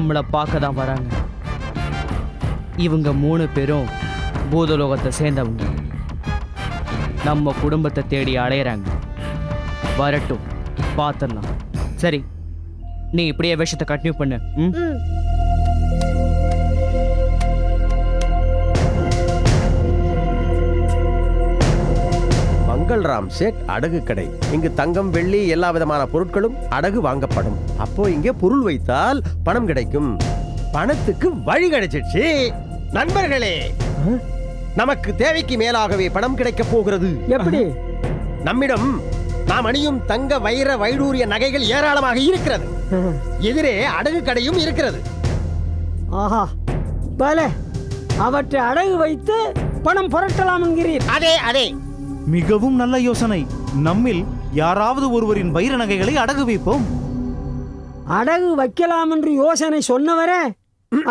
நம்மளை பார்க்க தான் வராங்க. இவங்க 3 பேரும் பூதலோகத்தை சேர்ந்தவங்க. நம்ம குடும்பத்தை தேடி அலையிறாங்க. வரட்டும், பார்த்துடலாம். சரி, நீ இப்படியே விஷயத்தை கண்டினியூ பண்ணு. மங்கள்ராம் சேட் அடகு கடை. இங்கு தங்கம், வெள்ளி, எல்லா விதமான பொருட்களும் அடகு வாங்கப்படும். அப்போ இங்கே பொருள் வைத்தால் பணம் கிடைக்கும். பணத்துக்கு வழி கிடைச்சிடுச்சு. நண்பர்களே, நமக்கு தேவைக்கு மேலாகவே பணம் கிடைக்க போகிறது. எப்படி? நம்மிடம் நாம் அணியும் தங்க, வைர, வைடூரிய நகைகள் ஏராளமாக இருக்கிறது. எதிரே அடகு கடையும் இருக்கிறது. ஆஹா, பலே, அவற்றை அடகு வைத்து பணம் புரட்டலாம் என்கிறீர்? அதே அதே. மிகவும் நல்ல யோசனை. நம்மில் யாராவது ஒருவரின் வைர நகைகளை அடகு வைப்போம். அடகு வைக்கலாம் என்று யோசனை சொன்னவரே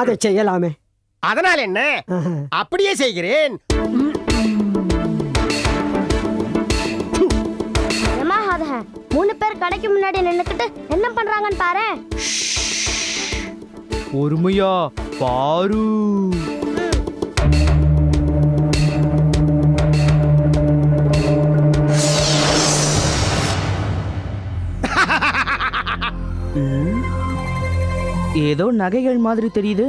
அதை செய்யலாமே. அதனால் என்ன, அப்படியே செய்கிறேன். மூணு பேர் கடைக்கு முன்னாடி நின்னுக்கிட்டு என்ன பண்றாங்கன்னு பாரு. பொறுமையா பாரு. ஏதோ நகைகள் மாதிரி தெரியுது.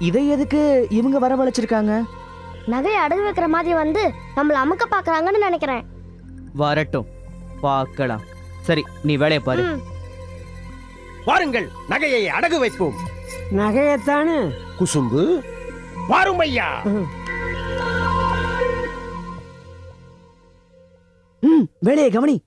இதை எதுக்கு இவங்க வரவழைச்சிருக்காங்க? நகை அடகு வைக்கிற மாதிரி வந்து நம்மள அமுக்க பாக்குறாங்கன்னு நினைக்கிறேன். வரட்டும், பார்க்கலாம். சரி, நீ வேலையை பாரு. வாருங்கள், நகையை அடகு வைப்போம். நகையத்தானே? குசும்பு, வாரும் ஐயா. வேலையை கவனி.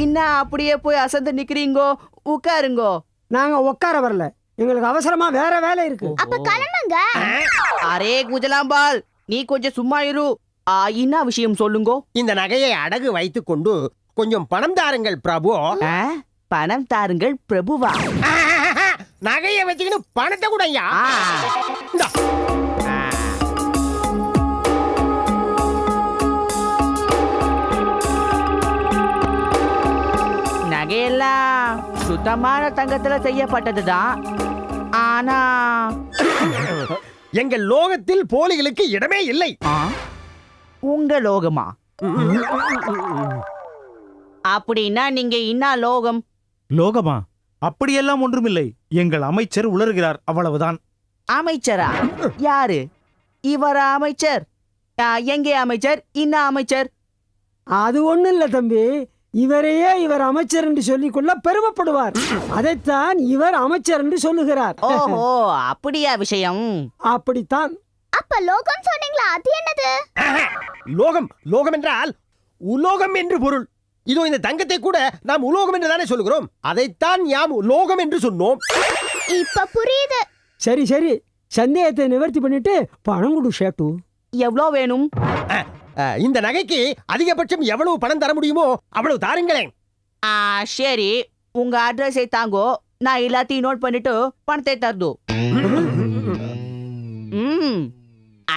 இன்னும் அப்படியே போய் அசந்து நிக்கிறீங்கோ? உட்காருங்கோ. நாங்க உட்கார வரல, எங்களுக்கு அவசரமா வேற வேலை இருக்கு. அப்ப கிளம்புங்க. அரே குஜலாம்பால், நீ கொஞ்சம் சும்மா இரு. என்ன விஷயம் சொல்லுங்கோ? இந்த நகையை அடகு வைத்துக் கொண்டு கொஞ்சம் பணம் தாருங்கள் பிரபு. பணம் தாருங்கள் பிரபுவா? நகையை வச்சுக்கிட்டு பணத்தை கூட ஐயா. நகையெல்லாம் சுத்தமான தங்கத்துல செய்யப்பட்டதுதான். ஆனா எங்கள் லோகத்தில் போலிகளுக்கு இடமே இல்லை. உங்க லோகமா? அப்படின்னா நீங்க என்ன லோகம்? லோகமா? அப்படியெல்லாம் ஒன்றுமில்லை. எங்கள் அமைச்சர் உளறுகிறார், அவ்வளவுதான். அமைச்சரா? யாரு இவரா அமைச்சர்? எங்கே அமைச்சர்? என்ன அமைச்சர்? அது ஒண்ணும் இல்ல தம்பி, இவரையே இவர் அமைச்சர் என்று சொல்லிக்கொள்ள பெருமைப்படுவார். அதைத்தான் இவர் அமைச்சர் என்று சொல்லுகிறார். ஓஹோ, அப்படியா விஷயம்? அப்படித்தான். அப்ப லோகம் சொன்னீங்களா, அது என்னது? லோகம், லோகம் என்றால் உலோகம் என்று பொருள். இதோ இந்த தங்கத்தை கூட நாம் உலோகம் என்று தானே சொல்லுகிறோம். அதைத்தான் யாம் லோகம் என்று சொன்னோம். இப்ப புரியுது. சரி சரி, சந்தேகத்தை நிவர்த்தி பண்ணிட்டு பணம் கொடு ஷேட்டு. எவ்வளோ வேணும்? இந்த நகைக்கு அதிகபட்சம் எவ்வளவு பணம் தர முடியுமோ அவ்வளவு தாருங்களேன். சரி, உங்க அட்ரஸை தாங்கோ, நான் எல்லாத்தையும் நோட் பண்ணிட்டு பணத்தை தருது.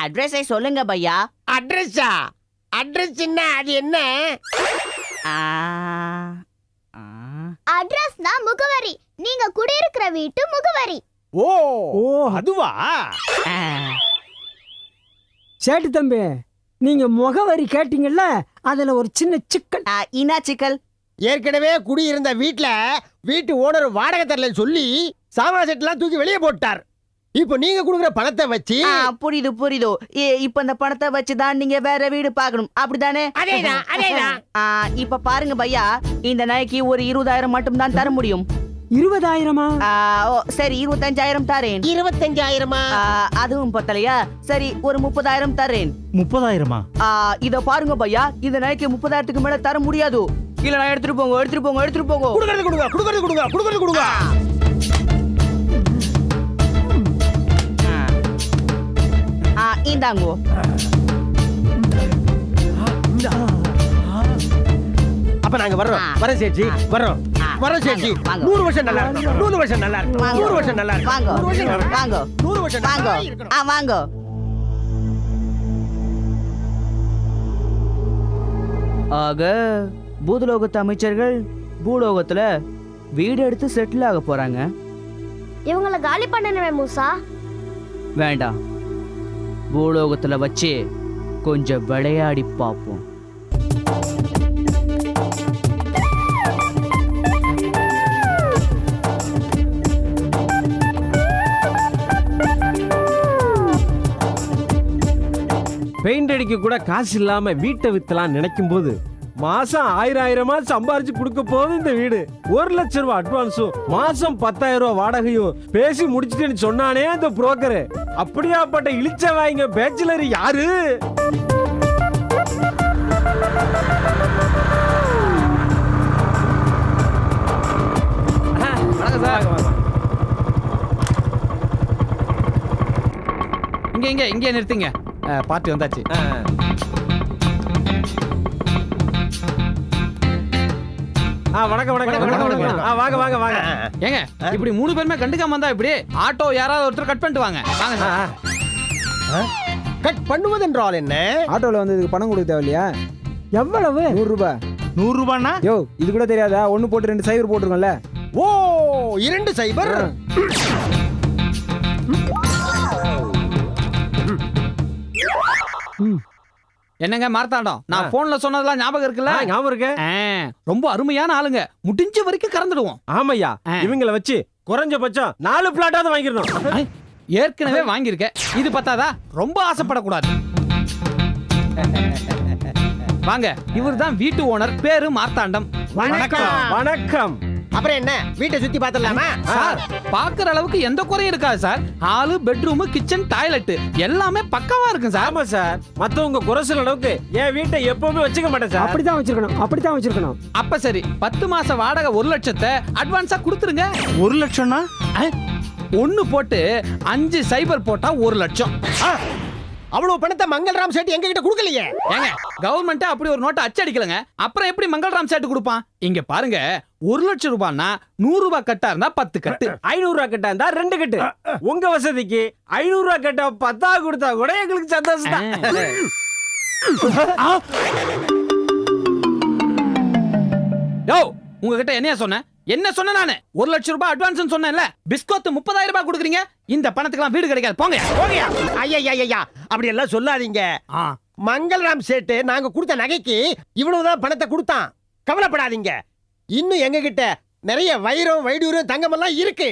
அட்ரஸை சொல்லுங்க பையா. அட்ரஸா? அட்ரஸ் என்ன? அது என்ன? அட்ரஸ்னா முகவரி, நீங்க குடியிருக்கிற வீட்டு முகவரி. ஓ அதுவா? சேட்டு தம்பி, நீங்க முகவரி கேட்டீங்கல்ல, அதுல ஒரு சின்ன சிக்கல். என்ன சிக்கல்? ஏற்கனவே குடியிருந்த வீட்டு ஓனர் வாடகை தரலன்னு சொல்லி சாமான செட்டெல்லாம் தூக்கி வெளியே போட்டார். இப்போ நீங்க கொடுக்குற பணத்தை வச்சு. புரியுது புரியுது. இப்ப இந்த பணத்தை வச்சுதான் நீங்க வேற வீடு பார்க்கணும், அப்படிதானே? அதேதான் அதேதான். இப்ப பாருங்க பையா, இந்த நாய்க்கு ஒரு 20,000 மட்டும் தான் தர முடியும். 20,000-மா? சரி, 25,000 தரேன். 25,000-மா? அதுவும் பத்தலையா? சரி, ஒரு 30,000 தரேன். 30,000-மா? இத பாருங்க பையா, இந்த நாய்க்கு 30,000க்கு மேல தர முடியாது. இல்ல எடுத்துட்டு போங்க எடுத்துட்டு போங்க எடுத்துட்டு போங்க. குடுக்கறது கொடுங்க, குடுக்கறது கொடுங்க, குடுக்கறது கொடுங்க. இந்தாங்கோ. அப்ப நாங்க வர்றோம். வரேன் சேட்ஜி, வர்றோம். வரேன் சேட்ஜி. 100 வருஷம் நல்லா இருக்கும். 100 வருஷம் நல்லா இருக்கும். 100 வருஷம் நல்லா இருக்கும். வாங்க 100 வருஷம் நல்லா இருக்கும். வாங்க 100 வருஷம் வாங்க. நல்லா இருக்கணும். வாங்க. ஆக பூதலோகத்து அமைச்சர்கள் பூலோகத்துல வீடு எடுத்து செட்டில் ஆக போறாங்க. இவங்கள காலி பண்ணணுமே மூசா. வேண்டாம், பூலோகத்துல வச்சு கொஞ்சம் விளையாடி பார்ப்போம். பெயிண்ட் அடிக்க கூட காசு இல்லாம வீட்டை வித்தலாம் நினைக்கும் போது மாசம் 1000 சம்பாரிச்சு கொடுக்க போகுது இந்த வீடு. 1 லட்சம் ரூபாய் அட்வான்ஸும் மாசம் 10,000 ரூபாய் வாடகையும் பேசி முடிச்சிட்டேன்னு சொன்னானே அந்த புரோக்கரு. அப்படியாப்பட்ட இழிச்ச வாங்க பேச்சுலர் யாரு? இங்க நிறுத்துங்க. பார்ட்டி வந்தாச்சு. வணக்கம் வணக்கம் வணக்கம். வாங்க வாங்க வாங்க. ஏங்க இப்படி 3 பேருமே கண்டுக்காம வந்தா இப்படி ஆட்டோ யாராவது ஒருத்தர் கட் பண்ணிட்டு வாங்க. வாங்க சார். கட் பண்ணுவதென்றால் என்ன? ஆட்டோல வந்து இதுக்கு பணம் கொடுக்க தேவையில்லையா? எவ்வளவு? 100 ரூபாய். 100 ரூபான்னா யோ இது கூட தெரியாதா? 1 போட்டு 2 சைபர் போட்டுருக்கோம்ல. ஓ 2 சைபர். என்னங்க மார்த்தாண்டம், நான் போன்ல சொன்னதெல்லாம் ஞாபகம் இருக்குல்ல? ஞாபகம் இருக்கு. ரொம்ப அருமையான ஆளுங்க, முடிஞ்ச வரைக்கும் கறந்துடுவோம். ஆமையா, இவங்களை வச்சு குறைஞ்சபட்சம் 4 பிளாட்டாவது வாங்கிடணும். ஏற்கனவே வாங்கியிருக்கேன், இது பத்தாதா? ரொம்ப ஆசைப்படக்கூடாது. வாங்க, இவர்தான் வீட்டு ஓனர், பேரு மார்த்தாண்டம். வணக்கம். வணக்கம். அப்புறம் என்ன, வீட்டை சுத்தி பார்த்தலாமா? சார், பாக்குற அளவுக்கு எந்த குறையும் இருக்காது sir. Hall, bedroom, kitchen, toilet எல்லாமே பக்காவா இருக்கு சார். ஆமா சார், மத்தவங்க குறை சொல்ற அளவுக்கு என் வீட்டை எப்பவுமே வச்சுக்க மாட்டேன் சார். அப்படித்தான் வச்சிருக்கணும், அப்படித்தான் வச்சிருக்கணும். அப்ப சரி, 10 மாச வாடகை 1 லட்சத்தை அட்வான்ஸா கொடுத்துருங்க. 1 லட்சம்னா 1 போட்டு 5 சைபர் போட்டா 1 லட்சம். அவ்வளவு பணத்தை மங்கள்ராம் சேட்டு எங்க கிட்ட கொடுக்கலையே. ஏங்க, கவர்மெண்ட் அப்படி ஒரு நோட்டை அச்சடிக்கலங்க, அப்புறம் எப்படி மங்கள்ராம் சேட்டு கொடுப்பான்? இங்க பாருங்க, 1 லட்சம் ரூபாய்னா 100 ரூபாய் கட்டா இருந்தா 10 கட்டு, 500 ரூபாய் கட்டா இருந்தா 2 கட்டு. உங்க வசதிக்கு 500 ரூபாய் கட்டா 10 கொடுத்தா கூட எங்களுக்கு சந்தோஷம் தான். யோ, உங்ககிட்ட என்னையா சொன்னேன்? என்ன சொன்ன நானு? 1 லட்சம் ரூபாய் அட்வான்ஸ் சொன்னேன்ல, பிஸ்கோத்து 30,000 ரூபாய் கொடுக்குறீங்க. இந்த பணத்துக்குலாம் வீடு கிடைக்காது, போங்க போங்கயா. ஐயா அப்படி எல்லாம் சொல்லாதீங்க. மங்கள்ராம் சேட்டு நாங்க கொடுத்த நகைக்கு இவ்வளவுதான் பணத்தை கொடுத்தான். கவலைப்படாதீங்க, இன்னும் எங்க கிட்ட நிறைய வைரம், வைடூரம், தங்கம் எல்லாம் இருக்கு.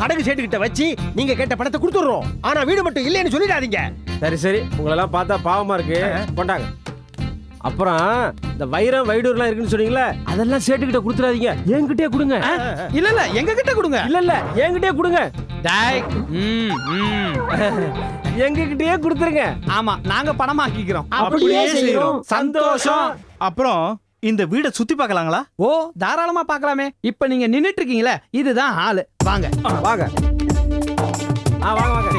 அடகு சேட்டு கிட்ட வச்சு நீங்க கேட்ட பணத்தை கொடுத்துடுறோம். ஆனா வீடு மட்டும் இல்லைன்னு சொல்லிடாதீங்க. சரி சரி, உங்களெல்லாம் பார்த்தா பாவமா இருக்கு, கொண்டாங்க. அப்புறம் இந்த வைரம் வைடூர்லாம் இருக்குன்னு சொன்னீங்களே, அதெல்லாம் சேட்டுக்கிட்ட கொடுத்துடாதீங்க, என்கிட்டயே கொடுங்க. இல்ல எங்க கிட்ட கொடுங்க. இல்ல என்கிட்டயே கொடுங்க. டேய், எங்ககிட்டயே கொடுத்துருங்க. ஆமா, நாங்க பணமாக்கிக்கிறோம். அப்படியே செய்றோம். சந்தோஷம். அப்புறம் இந்த வீடை சுத்தி பார்க்கலாங்களா? ஓ, தாராளமா பார்க்கலாமே. இப்ப நீங்க நின்னுட்டு இருக்கீங்களே, இதுதான் ஹாலு. வாங்க வாங்க. வாங்க வாங்க.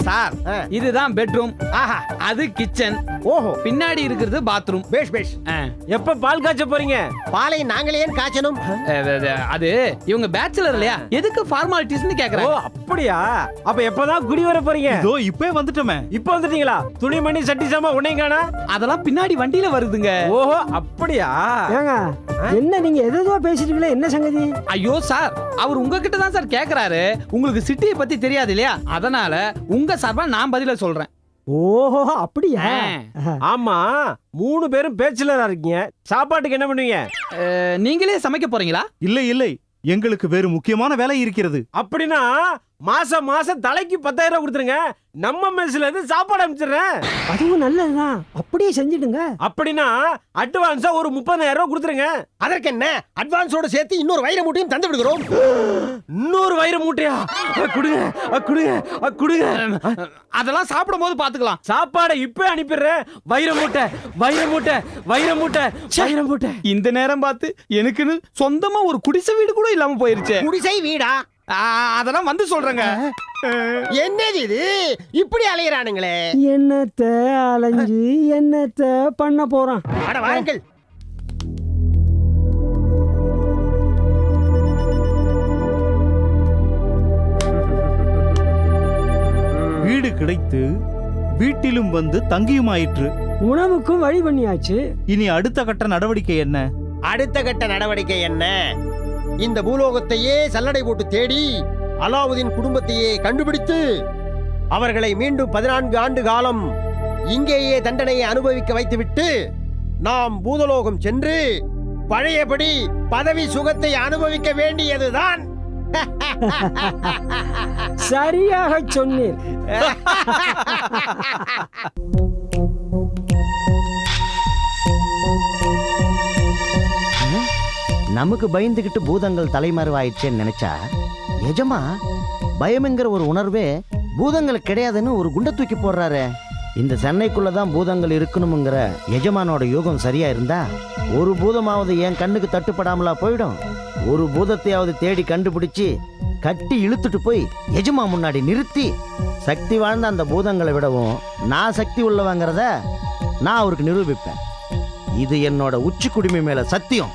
சார், இதுதான் பெட்ரூம். ஆஹா, அது கிச்சன். ஓஹோ, பின்னாடி இருக்கிறது பாத்ரூம். பேஷ் பேஷ். எப்ப பால் காய்ச்ச போறீங்க? பாலை நாங்களே ஏன் காய்ச்சணும்? அது இவங்க பேச்சுலர் இல்லையா, எதுக்கு ஃபார்மாலிட்டிஸ்னு ஓ கேக்குறாங்க. அப்படியா? அப்ப எப்பதான் குடி வர போறீங்க? இதோ இப்பவே வந்துட்டோமே. இப்ப வந்துட்டீங்களா? துணிமணி சட்டி சாமா உன்னையும் காணா? அதெல்லாம் பின்னாடி வண்டியில வருதுங்க. ஓஹோ அப்படியா? ஏங்க, என்ன நீங்க எதோ பேசிட்டீங்களே, என்ன சங்கதி? ஐயோ சார், அவர் உங்ககிட்ட தான் சார் கேக்குறாரு. உங்களுக்கு சிட்டியை பத்தி தெரியாது இல்லையா, அதனால உங்க சார்பா நான் பதில சொல்றேன். ஓஹோ அப்படியா? ஆமா, 3 பேரும் பேச்சுலரா இருக்கீங்க, சாப்பாட்டுக்கு என்ன பண்ணுவீங்க? நீங்களே சமைக்க போறீங்களா? இல்லை இல்லை, எங்களுக்கு வேறு முக்கியமான வேலை இருக்கிறது. அப்படின்னா மாசம் மாசம் தலைக்கு 10,000 ரூபாய் கொடுத்துருங்க. நம்ம மெஸ்ல இருந்து சாப்பாடு அனுப்பிச்சிடுறேன். அதுவும் நல்லதுதான், அப்படியே செஞ்சிடுங்க. அப்படின்னா அட்வான்ஸா ஒரு 30,000 ரூபாய் கொடுத்துருங்க. அதற்கு என்ன, அட்வான்ஸோட சேர்த்து இன்னொரு வைர மூட்டையும் தந்து விடுகிறோம். இன்னொரு வைர மூட்டையா? கொடுங்க கொடுங்க கொடுங்க. அதெல்லாம் சாப்பிடும் போது பாத்துக்கலாம். சாப்பாடை இப்ப அனுப்பிடுறேன். வைர மூட்டை வைர மூட்டை வைர மூட்டை வைர மூட்டை. இந்த நேரம் பார்த்து எனக்குன்னு சொந்தமா ஒரு குடிசை வீடு கூட இல்லாம போயிருச்சு. குடிசை வீடா? அதெல்லாம் வந்து சொல்றேங்க. என்னது இது, இப்படி அலையறானுங்களே? என்னத்த அலைஞ்சு என்னத்த பண்ண போறான்? அட வாருங்கள். வீடு கிடைத்து வீட்டிலும் வந்து தங்கியுமாயிற்று. உணவுக்கும் வழி பண்ணியாச்சு. இனி அடுத்த கட்ட நடவடிக்கை என்ன? அடுத்த கட்ட நடவடிக்கை என்ன? இந்த பூலோகத்தையே சல்லடை போட்டு தேடி அலாவுதீன் குடும்பத்தையே கண்டுபிடித்து அவர்களை மீண்டும் 14 ஆண்டு காலம் இங்கேயே தண்டனையை அனுபவிக்க வைத்துவிட்டு நாம் பூதலோகம் சென்று பழையபடி பதவி சுகத்தை அனுபவிக்க வேண்டியதுதான். சரியாக சொன்னீர். நமக்கு பயந்துகிட்டு பூதங்கள் தலைமறைவாயிடுச்சேன்னு நினைச்சா எஜமா பயம்ங்கிற ஒரு உணர்வே பூதங்கள் கிடையாதுன்னு ஒரு குண்டை தூக்கி போடுறாரு. இந்த சென்னைக்குள்ளதான் பூதங்கள் இருக்கணுங்கிற எஜமானோட யோகம் சரியா இருந்தா ஒரு பூதமாவது என் கண்ணுக்கு தட்டுப்படாமலா போயிடும். ஒரு பூதத்தையாவது தேடி கண்டுபிடிச்சு கட்டி இழுத்துட்டு போய் எஜமா முன்னாடி நிறுத்தி சக்தி வாழ்ந்த அந்த பூதங்களை விடவும் நான் சக்தி உள்ளவங்கிறத நான் அவருக்கு நிரூபிப்பேன். இது என்னோட உச்சி குடிமை மேல சத்தியம்.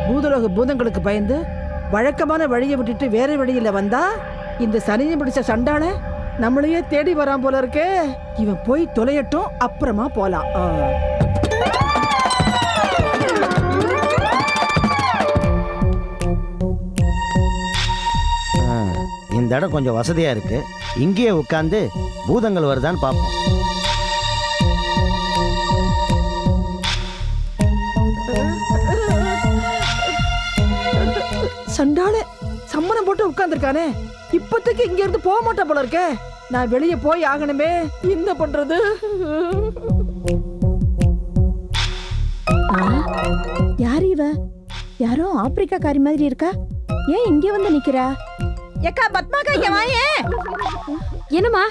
பூதலோக பூதங்களுக்கு பயந்து வழக்கமான வழியை விட்டுட்டு வேற வழியில வந்தா இந்த சனியை பிடிச்ச சண்டான நம்மளையே தேடி வரான் போல இருக்கே. இவன் போய் தொலையட்டும், அப்புறமா போலாம். இந்த இடம் கொஞ்சம் வசதியா இருக்கு. இங்கேயே உட்கார்ந்து பூதங்கள் வருதான்னு பார்ப்போம். சண்டான சம்மணம் போட்டு உட்கார்ந்துருக்கானே, இப்போதைக்கு இங்க இருந்து போக மாட்டான் போல இருக்கே. நான் வெளியே போய் ஆகணுமே, என்ன பண்றது? யாரு இவ? யாரோ ஆப்பிரிக்காக்காரி மாதிரி இருக்கா. ஏன் இங்க வந்து நிக்கிறா? ஏக்கா பத்மாக்கா, இங்க வாயே. என்னம்மா?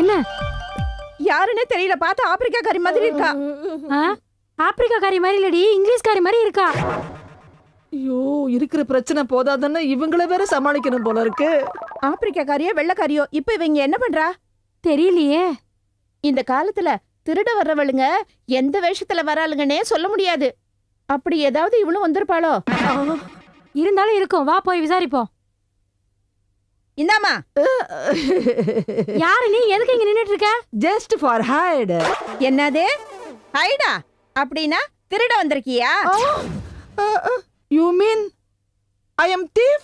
என்ன யாருன்னே தெரியல, பார்த்தா ஆப்பிரிக்காக்காரி மாதிரி இருக்கா. ஆப்பிரிக்காக்காரி மாதிரி இல்லடி, இங்கிலீஷ்காரி மாதிரி இருக்கா. ஐயோ, இருக்கிற பிரச்சனை போதாதானே இவங்கள வேற சமாளிக்கணும் போல இருக்கு. ஆப்பிரிக்காக்காரியோ வெள்ளக்காரியோ இப்ப இவங்க என்ன பண்றா தெரியலையே. இந்த காலத்துல திருட வர்றவளுங்க எந்த வேஷத்துல வராளுங்கன்னே சொல்ல முடியாது. அப்படி ஏதாவது இவளும் வந்திருப்பாளோ? இருந்தாலும் இருக்கும், வா போய் விசாரிப்போம். இந்தாமா. யாரு நீ? எதுக்கு இங்க நின்னுட்டு இருக்க? Just for height. என்னது ஹைடா? அப்படின்னா திருட வந்திருக்கியா? You mean I am thief?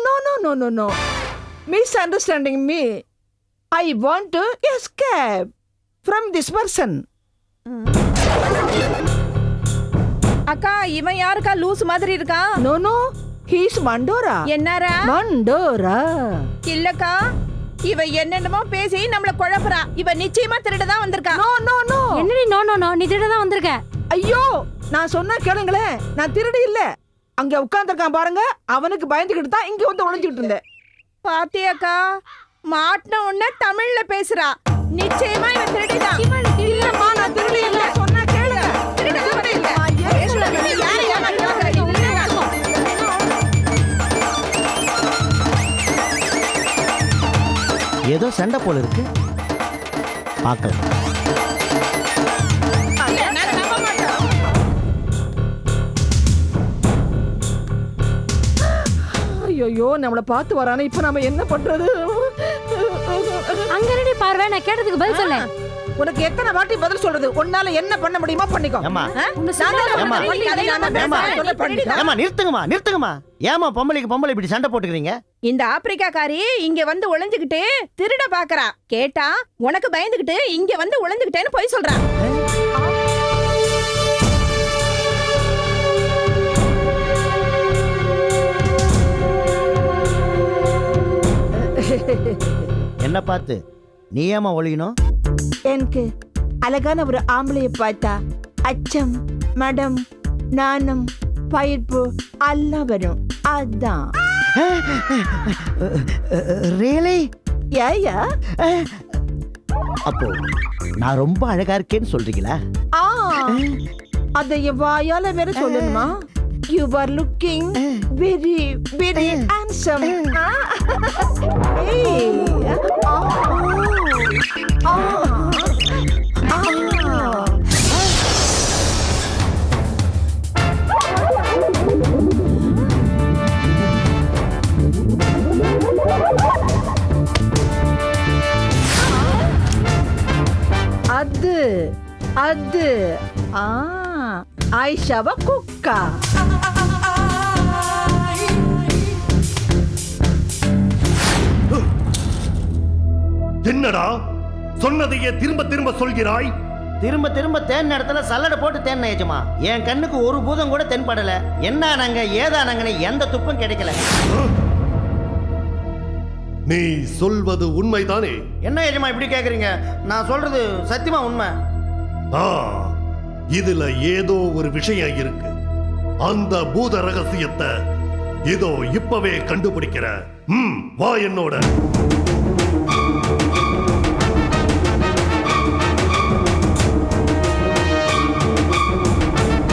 No, no, no, no, no. Misunderstanding me. I want to escape from this person. அக்கா, இவன் யாருக்கா லூஸ் மாதிரி இருக்கான்? No, no. He is Mandora. என்னரா? Mandora. இல்லக்கா, இவ என்னென்னமோ பேசி நம்மள குழப்பறா. இவ நிச்சயமா திருட தான் வந்திருக்கா. No, no, no. என்னடி நோ நோ நோ? நீ திருட தான் வந்திருக்க. ஐயோ, நான் சொன்னா கேளுங்களே, நான் திருடி இல்ல. அங்க உட்கார்ந்திருக்கான் பாருங்க, அவனுக்கு பயந்துகிட்டு தான் இங்க வந்து ஒளிஞ்சிட்டு இருந்தேன். பாத்தியாக்கா, மாட்டின உடனே தமிழ்ல பேசுறா. நிச்சயமா இவன் திருடிதான். இல்லம்மா, நான் திருடி இல்ல. சொன்னா கேளுங்க. திருடவே இல்ல. யாரை ஏமாத்துறாங்க? ஏதோ சண்டை போல இருக்கு, பார்க்கலாம். ஐயோ, நம்மள பார்த்து வரானே, இப்ப நாம என்ன பண்றது? அங்க ரெடி பார்வை, நான் கேட்டதுக்கு பதில் சொல்ல. உனக்கு எத்தனை வாட்டி பதில் சொல்றது? உன்னால என்ன பண்ண முடியுமோ பண்ணிக்கோ. ஏமா நிறுத்துங்கம்மா நிறுத்துங்கம்மா. ஏமா பொம்பளைக்கு பொம்பளை இப்படி சண்டை போட்டுக்கிறீங்க? இந்த ஆப்பிரிக்காக்காரி இங்க வந்து ஒளிஞ்சுக்கிட்டு திருட பாக்குறா. கேட்டா உனக்கு பயந்துகிட்டு இங்க வந்து ஒளிஞ்சுக்கிட்டேன்னு போய் சொல்றா. என்ன பார்த்து நீ ஏமா ஒழியணும்? எனக்கு அழகான ஒரு ஆம்பளைய பார்த்தா அச்சம், மடம், நாணம், பயிர்ப்பு எல்லாம் வரும். அதான். ரியலி? ஏயா? அப்போ நான் ரொம்ப அழகா இருக்கேன்னு சொல்றீங்களா? அதை வாயால வேற சொல்லணுமா? You are looking very, very handsome. Hey. அது ஆயிஷாவ குக்கா. என்னடா சொன்னதையே திரும்ப திரும்ப சொல்கிறாய்? திரும்ப திரும்ப தேன் இடத்துல சல்லடை போட்டு தேன் எஜமா. என் கண்ணுக்கு ஒரு பூதம் கூட தென்படல. என்ன நாங்க ஏதானங்கன்னு எந்த துப்பும் கிடைக்கல. நீ சொல்வது உண்மைதானே? என்ன எஜமா இப்படி கேக்குறீங்க? நான் சொல்றது சத்தியமா உண்மை. இதுல ஏதோ ஒரு விஷயம் இருக்கு. அந்த பூத ரகசியத்தை இதோ இப்பவே கண்டுபிடிக்கிற. வா என்னோட.